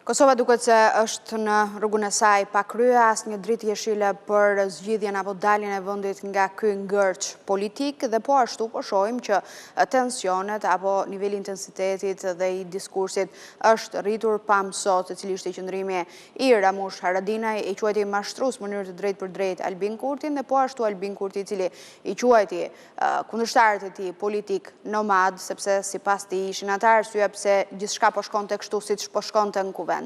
Kosova duket se është në rrugën e saj pa krye asnjë dritë jeshile për zgjidhjen apo daljen e vendit nga ky ngërç politik dhe po ashtu po shohim që tensionet apo niveli i intensitetit dhe i diskursit është rritur pam sot, i cili ishte qëndrimi i Ramush Haradinaj, i quajti mashtrues në mënyrë të drejtë për drejtë Albin Kurtin dhe po ashtu Albin Kurti, i cili i quajti kundërshtarët e tij politik nomad, sepse sipas tij ishin ata arsye pse gjithçka po shkonte kështu siç po shkonte në kuvend.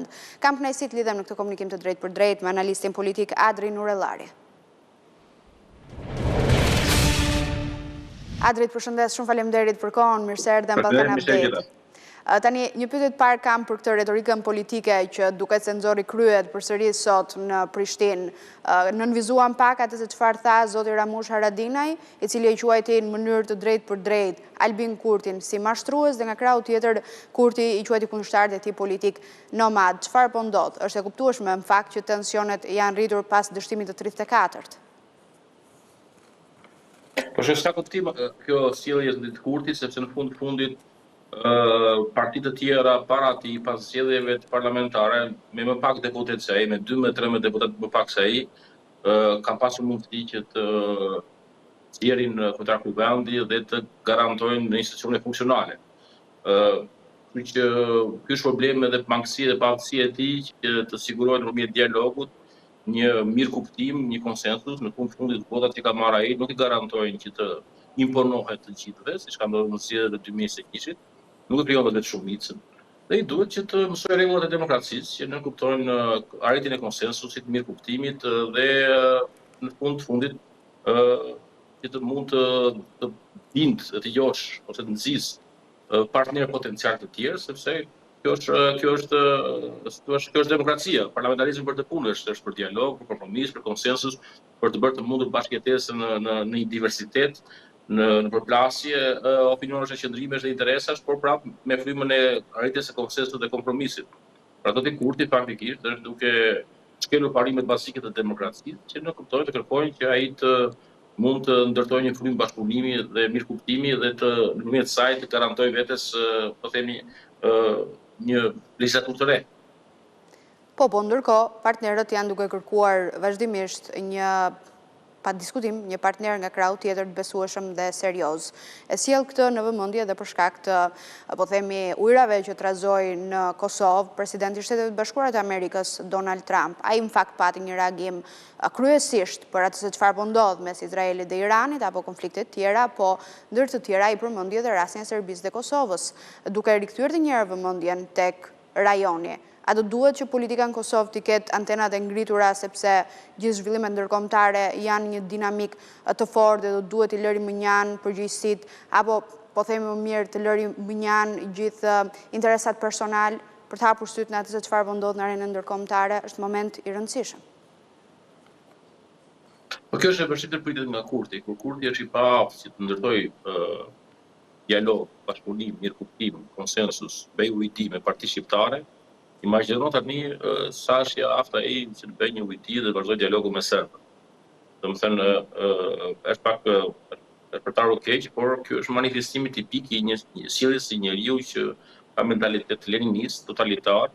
Kam kënaqësi të lidhem në këtë komunikim të drejtë për drejtë me analistin politik Adri Nurellari. Adri, përshëndes, shumë faleminderit për kohën, mirë se erdhe në Ballkan Update. Tani, një pyetje të parë kam për këtë retorikën politike që duket se nxorri kryet përsëri sot në Prishtinë. Nënvizuam pak atë se çfarë tha zoti Ramush Haradinaj, i cili e quajti në mënyrë të drejtë për drejtë Albin Kurtin si mashtrues dhe nga krau tjetër Kurti i quajti kundërshtarët e tij politik nomad. Çfarë po ndodh? Është e kuptueshme në fakt që tensionet janë rritur pas dështimit të 34-të. Po s'ka kuptim kjo sjellje e Kurtit, sepse në fundit partitë të tjera para ati pas zgjedhjeve parlamentare me më pak deputet se ai, me 12-13 deputet më pak se ai, kanë pasur mundësi që të zgjerin kryetar kuvendi dhe të garantojnë në institucione funksionale. Kështu që ky është problemi dhe mangësia dhe pavësia e tij që të sigurohet nëpërmjet dialogut një mirëkuptim, një konsensus, në fundit votat që ka marrë ai nuk i garantojnë që të imponohet të gjithëve, siç ka ndodhur në zgjedhjet e 2021-shit. Nuk e krijon vetë shumicën. Dhe i duhet që të mësojë rregullat e demokracisë, që ne kuptojmë arritjen e konsensusit, mirëkuptimit dhe në fundit që të mund të bind, të josh ose të nxis partnerë potencial të tjerë, sepse kjo është demokracia. Parlamentarizmi për të punë është për dialog, për kompromis, për konsensus, për të bërë të mundur bashkëjetesën në një diversitet, në përplasje opinionesh e qëndrimesh dhe interesash, por prapë me frymën e arritjes së konsensusit dhe kompromisit. Pra zoti Kurti faktikisht është duke shkelur parimet bazike të demokracisë, që ne kuptojmë të kërkojnë që ai të mund të ndërtojë një frymë bashkëpunimi dhe mirëkuptimi dhe të nëpërmjet saj të garantojë vetes, po themi, një legjislaturë të re. Po, ndërkohë, partnerët janë duke kërkuar vazhdimisht një pa diskutim, një partner nga krau tjetër të besueshëm dhe serioz. E sjell këtë në vëmendje dhe për shkak të, po themi, ujrave që trazoi në Kosovë presidenti i Shtetit Bashkuar të Amerikës Donald Trump. Ai në fakt pati një reagim kryesisht për atë se çfarë po ndodh mes Izraelit dhe Iranit apo konflikte të tjera, po ndër të tjera i përmendi edhe rastin e Serbisë dhe Kosovës, duke rikthyer të njëherë vëmendjen tek rajoni. A do duhet që politika në Kosovë të ketë antenat e ngritura sepse gjithë zhvillimet ndërkombëtare janë një dinamik të fortë dhe do duhet i lëri mënjan përgjegjësitë apo po themi më mirë të lëri mënjan gjithë interesat personal për të hapur syt në atë se çfarë po ndodh në arenën ndërkombëtare, është moment i rëndësishëm. Po kjo është e vështirë pritet nga Kurti, kur Kurti është i paaftë si të ndërtojë dialog, bashkëpunim, mirëkuptim, konsensus, bëj ujiti me partitë shqiptare. Imagjino tani sa është i aftë ai që të bëjë një ujiti dhe të vazhdojë dialogun me serbët. Domethënë është pak interpretarë keq, por ky është manifestimi tipik i një sjelljes së njeriu që ka mentalitet leninist, totalitar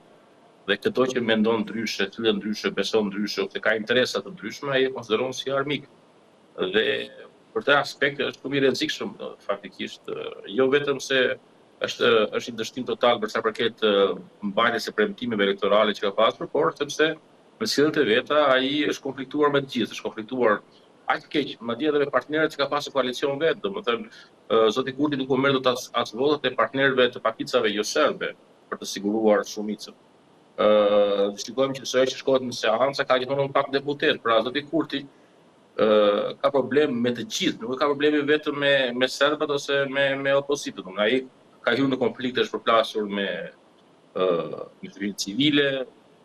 dhe këto që mendon ndryshe, thyen ndryshe, beson ndryshe ose ka interesa të ndryshme, ai e konsideron si armik. Dhe për këtë aspekt është shumë i rrezikshëm faktikisht, jo vetëm se është një dështim total për sa përket mbajtjes së premtimeve elektorale që ka pasur, por sepse me sjelljet e veta ai është konfliktuar me të gjithë, është konfliktuar aq keq, madje edhe me partnerët që ka pasur koalicion vet, domethënë zoti Kurti nuk u merr dot as votat e partnerëve të pakicave jo serbe për të siguruar shumicën. Shikojmë që që shkohet në seanca ka gjithmonë pak deputet, pra zoti Kurti ka problem me të gjithë, nuk ka probleme vetëm me serbët ose me opozitën. Ai ka hyrë në konflikte, është përplasur me qeverisë civile,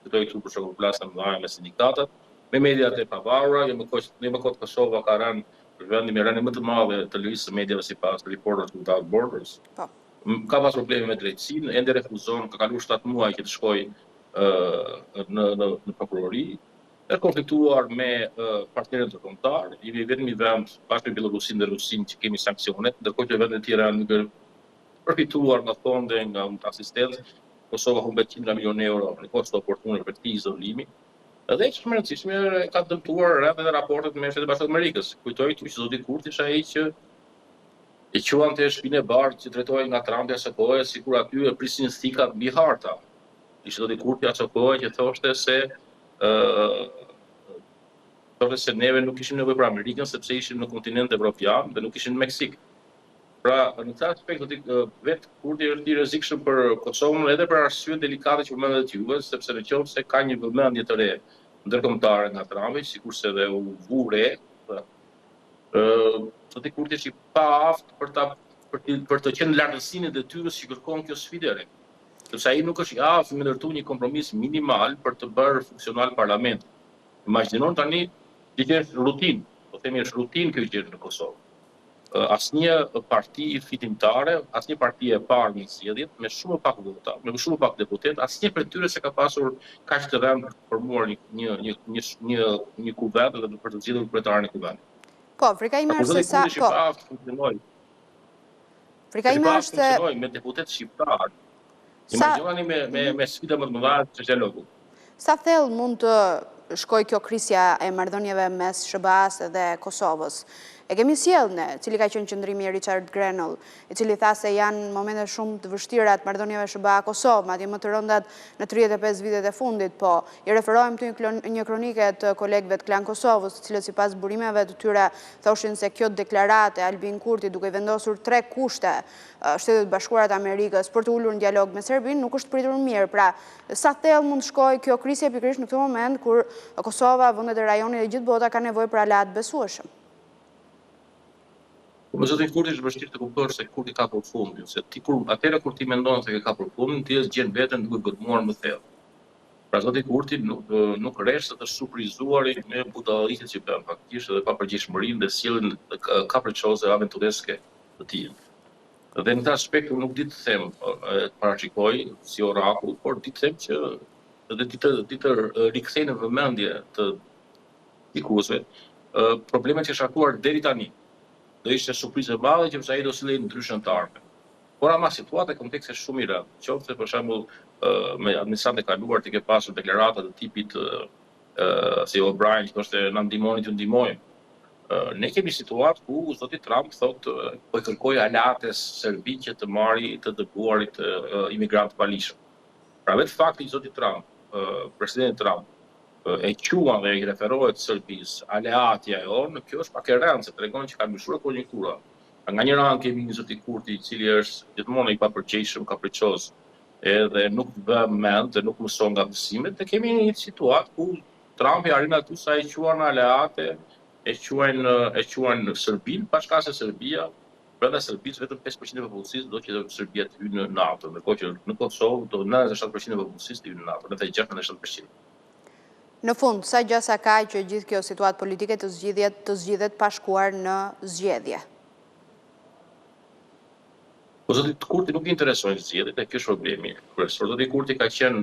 këto i për shkak të përplasjes me sindikatat, me mediat e pavarura, jo më kot Kosova ka rënë vendi me rënien më të madhe të lëvizjes së mediave sipas Reporters Without Borders. Ka pas probleme me drejtësinë, ende refuzon, ka kaluar 7 muaj që të shkojë në prokurori. Është konfliktuar me partnerët ndërkombëtar, jemi vetëm i vend bashkë me Bielorusinë dhe Rusinë që kemi sanksionet, ndërkohë që vendet e tjera janë përfituar nga fonde, nga asistencë, Kosova humbet 100 milion euro në kosto oportune për këtij izolimi. Edhe që më rëndësishme ka dëmtuar edhe raportet me Shtetet Bashkuara të Amerikës. Kujtoj që zoti Kurti ishte ai që e quante shtëpinë e bardhë që drejtohej nga Trumpi asaj kohe, sikur aty e prisnin stikat mbi harta. Ishte zoti Kurti asaj kohe që thoshte se neve nuk kishim nevojë për Amerikën sepse ishim në kontinent evropian dhe nuk ishim në Meksik. Pra, në këtë aspekt vetë Kurti është i rrezikshëm për Kosovën edhe për arsye delikate që përmendet juve, sepse nëse ka një vëmendje të re ndërkombëtare nga Trumpi, sikurse edhe u vu re, zoti Kurti është i paaft për të qenë në lartësinë e detyrës që kërkon kjo sfidë e re. Sepse ai nuk është i aftë me ndërtu një kompromis minimal për të bërë funksional parlamentin. Imagjinon tani që është rutinë, po themi është rutinë kjo gjë në Kosovë. Asnjë parti fitimtare, asnjë parti e parë në zgjedhjet, me shumë pak vota, me shumë pak deputet, asnjë prej tyre se ka pasur kaq të rëndë për formuar një kuvend dhe për të zgjedhur kryetarin e kuvendit. Po, frikajme është se sa... Frikajme është se... me deputet shqiptar. Imagjinoni me sfida më të mëdha të dialogut. Sa thellë mund të shkoj kjo krisja e marrëdhënieve mes SBA-s dhe Kosovës? E kemi sjellë ne, cili ka qenë qëndrimi i Richard Grenell, i cili tha se janë momente shumë të vështira të marrëdhënieve SBA-Kosovë, madje më të rëndat në 35 vitet e fundit, po i referohem të një kronike të kolegëve të Klan Kosovës, të cilët sipas burimeve të tyre thoshin se kjo deklarate Albin Kurti duke vendosur 3 kushte Shtetet Bashkuara të Amerikës për të ulur në dialog me Serbinë nuk është pritur mirë. Pra, sa thellë mund shkojë kjo krisje pikërisht në këtë moment kur Kosova, vendet e rajonit dhe gjithë bota ka nevojë për aleat besueshëm? Me zotin Kurti është vështirë të kuptosh se Kurti ka përfundin, se atëherë kur ti mendon se ka përfundin, ti gjen veten duke gëdmuar më thellë. Pra zoti Kurti nuk rresh të surprizuarit me budalliqet që bën faktikisht edhe papërgjegjshmërinë dhe sjelljen kapriçoze aventureske të tij. Dhe në këtë aspekt unë nuk di të them, të parashikoj si orakull, por di të them që edhe të rikthej në vëmendje të dikuesve problemet që shkaktuar deri tani. Do ishte surprizë e madhe që ai do sillej ndryshën të ardhmen. Por ama situata e konteksti është shumë i rëndë. Qoftë për shembull me administratën e kaluar të ke pasur deklarata të tipit si O'Brien që thoshte na ndihmoni t'ju ndihmojmë. Ne kemi situatë ku zoti Trump thotë po i kërkoj aleates Serbi që të marrë të dëbuarit imigrantë palishëm. Pra vetë fakti që zoti Trump, presidenti Trump e quan dhe i referohet Serbisë aleatja e orë, kjo është pak e rëndë, se tregon që ka ndryshuar konjunktura. Nga një anë kemi një zoti Kurti i cili është gjithmonë i papërgjegjshëm, kapriçoz, edhe nuk vë mend dhe nuk mëson nga mësimet, dhe kemi një situatë ku Trumpi arrin aty sa i quan aleate, e quajnë Serbinë, pashka se Serbia, brenda Serbisë vetëm 5% e popullsisë do që Serbia të hyjë në NATO, ndërkohë që në Kosovë do 97% e popullsisë të hyjë në NATO, 97%. Në fund, sa gjasa ka që gjithë kjo situatë politike të zgjidhet pa shkuar në zgjedhje? Po zoti Kurti nuk i interesojnë zgjedhjet, e kjo është problemi kryesor. Zoti Kurti ka qenë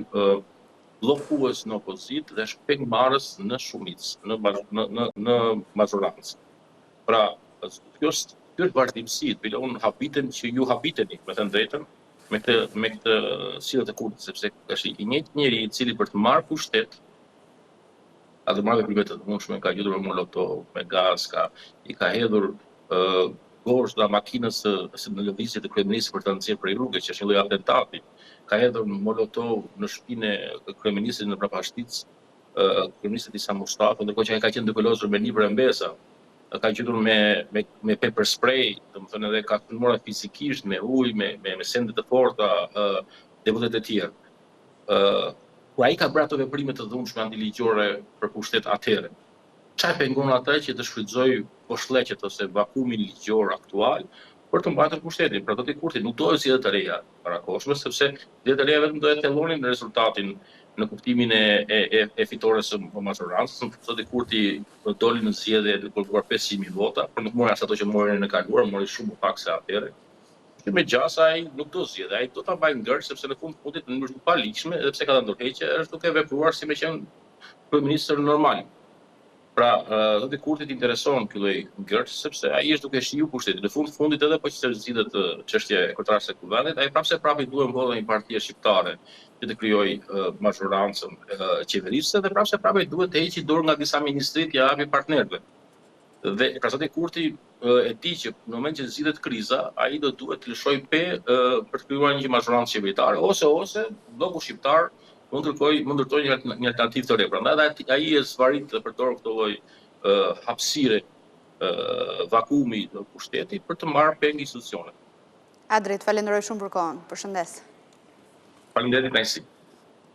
bllokues në opozitë dhe shpejtmarrës në shumicë, në majorancë. Pra, kjo është vazhdimsi, unë habitem që ju habiteni, me të drejtën, me këtë sillet e Kurtit, sepse është i njëjtë njeri i cili për të marrë pushtet atë marrë veprimet të mundshme, ka gjetur me molotov, me gaz, i ka hedhur gorsh nga makinës në lëvizje të kryeministit për të nxjerrë prej rrugës, që është një lloj atentati. Ka hedhur molotov në shtëpinë e kryeministit në Prapashtic, kryeministit Isa Mustafa, ndërkohë që ai ka qenë dëpëlosur me libra mbesa, ka gjetur me pepper spray, domethënë edhe ka filmuar fizikisht me ujë, me sende të forta deputet e tjerë. Kur ai ka bërë ato veprime të dhunshme antiligjore për pushtet atëherë, çfarë pengon ata që të shfrytëzoj poshllëqet ose vakumin ligjor aktual për të mbajtur pushtetin? Pra zoti Kurti nuk do zgjedhje të reja parakoshme, sepse zgjedhjet e reja vetëm do të thellonin rezultatin në kuptimin e fitores së majorancës. Zoti Kurti doli në zgjedhje duke kërkuar 500.000 vota, por nuk mori as ato që morën në kaluar, mori shumë më pak se atëherë. Me gjasa ai nuk do zgjedhë, ai do ta mbajë ngërë, sepse në fundit në mënyrë paligjshme, edhe pse ka dhënë ndërheqje, është duke vepruar si me qenë kryeminist normal. Pra, zoti Kurtit intereson ky lloj ngërç sepse ai është duke shiu pushtetin. Në fundit edhe po që zgjidhet çështja e kontratës së kuvendit, ai prapse duhet mbollë një parti shqiptare që të krijojë mazhorancën qeverisë dhe prapse duhet të heqë dorë nga disa ministri të japë partnerëve. Dhe pra zoti Kurti e di që në moment që zgjidhet kriza, ai do duhet të lëshojë për të krijuar një mazhorancë qeveritare ose bloku shqiptar mund ndërtojë një alternativë të re. Prandaj ai e zvarit të përdorë këtë lloj hapësire vakumi në pushteti për të marrë peng institucionet. Adrit, falenderoj shumë për kohën. Përshëndes. Faleminderit, Nancy.